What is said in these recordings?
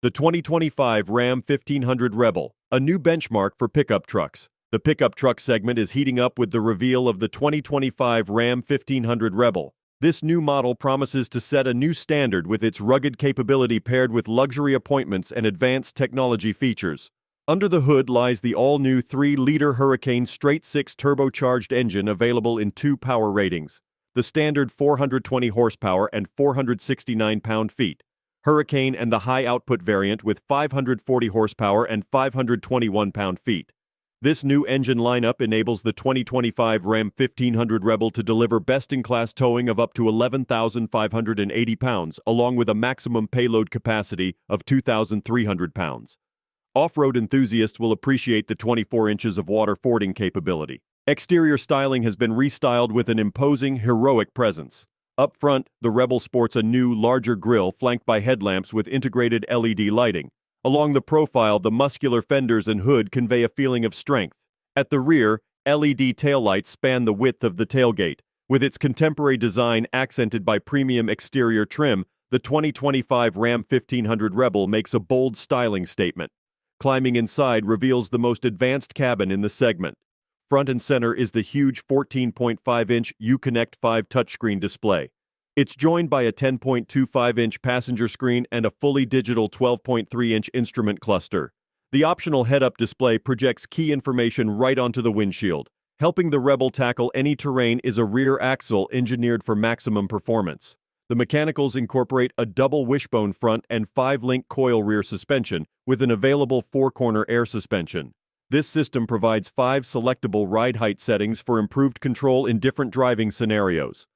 The 2025 Ram 1500 Rebel, a new benchmark for pickup trucks. The pickup truck segment is heating up with the reveal of the 2025 Ram 1500 Rebel. This new model promises to set a new standard with its rugged capability paired with luxury appointments and advanced technology features. Under the hood lies the all-new 3-liter Hurricane straight-six turbocharged engine available in 2 power ratings. The standard 420 horsepower and 469 pound-feet. Hurricane and the high-output variant with 540 horsepower and 521 pound-feet. This new engine lineup enables the 2025 Ram 1500 Rebel to deliver best-in-class towing of up to 11,580 pounds, along with a maximum payload capacity of 2,300 pounds. Off-road enthusiasts will appreciate the 24 inches of water fording capability. Exterior styling has been restyled with an imposing, heroic presence. Up front, the Rebel sports a new, larger grille flanked by headlamps with integrated LED lighting. Along the profile, the muscular fenders and hood convey a feeling of strength. At the rear, LED taillights span the width of the tailgate. With its contemporary design accented by premium exterior trim, the 2025 Ram 1500 Rebel makes a bold styling statement. Climbing inside reveals the most advanced cabin in the segment. Front and center is the huge 14.5-inch Uconnect 5 touchscreen display. It's joined by a 10.25-inch passenger screen and a fully digital 12.3-inch instrument cluster. The optional head-up display projects key information right onto the windshield. Helping the Rebel tackle any terrain is a rear axle engineered for maximum performance. The mechanicals incorporate a double wishbone front and 5-link coil rear suspension with an available 4-corner air suspension. This system provides 5 selectable ride height settings for improved control in different driving scenarios.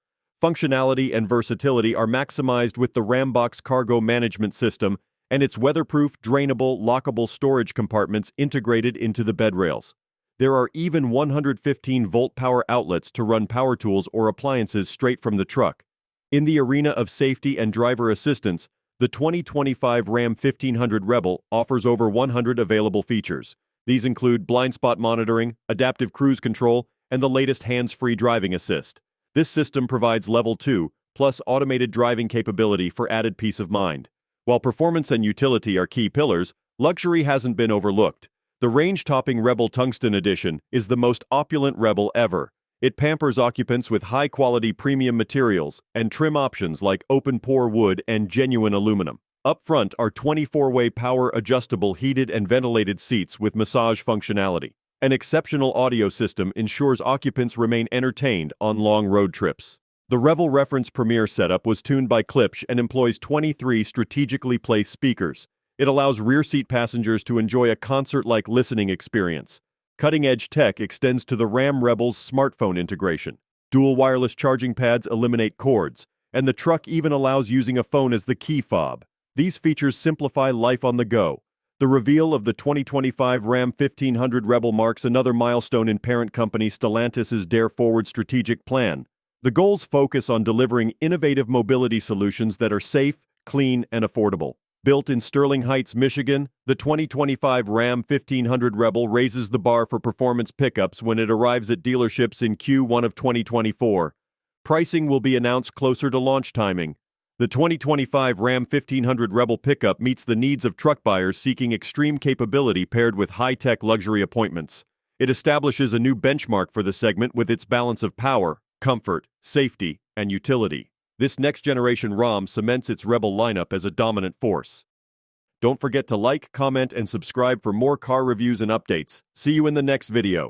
Functionality and versatility are maximized with the Rambox cargo management system and its weatherproof, drainable, lockable storage compartments integrated into the bed rails. There are even 115-volt power outlets to run power tools or appliances straight from the truck. In the arena of safety and driver assistance, the 2025 Ram 1500 Rebel offers over 100 available features. These include blind spot monitoring, adaptive cruise control, and the latest hands-free driving assist. This system provides Level 2, plus automated driving capability for added peace of mind. While performance and utility are key pillars, luxury hasn't been overlooked. The range-topping Rebel Tungsten Edition is the most opulent Rebel ever. It pampers occupants with high-quality premium materials and trim options like open-pore wood and genuine aluminum. Up front are 24-way power-adjustable heated and ventilated seats with massage functionality. An exceptional audio system ensures occupants remain entertained on long road trips. The Rebel Reference Premier setup was tuned by Klipsch and employs 23 strategically placed speakers. It allows rear seat passengers to enjoy a concert-like listening experience. Cutting-edge tech extends to the Ram Rebel's smartphone integration. Dual wireless charging pads eliminate cords, and the truck even allows using a phone as the key fob. These features simplify life on the go. The reveal of the 2025 Ram 1500 Rebel marks another milestone in parent company Stellantis' Dare Forward strategic plan. The goals focus on delivering innovative mobility solutions that are safe, clean, and affordable. Built in Sterling Heights, Michigan, the 2025 Ram 1500 Rebel raises the bar for performance pickups when it arrives at dealerships in Q1 of 2024. Pricing will be announced closer to launch timing. The 2025 Ram 1500 Rebel pickup meets the needs of truck buyers seeking extreme capability paired with high-tech luxury appointments. It establishes a new benchmark for the segment with its balance of power, comfort, safety, and utility. This next-generation Ram cements its Rebel lineup as a dominant force. Don't forget to like, comment, and subscribe for more car reviews and updates. See you in the next video.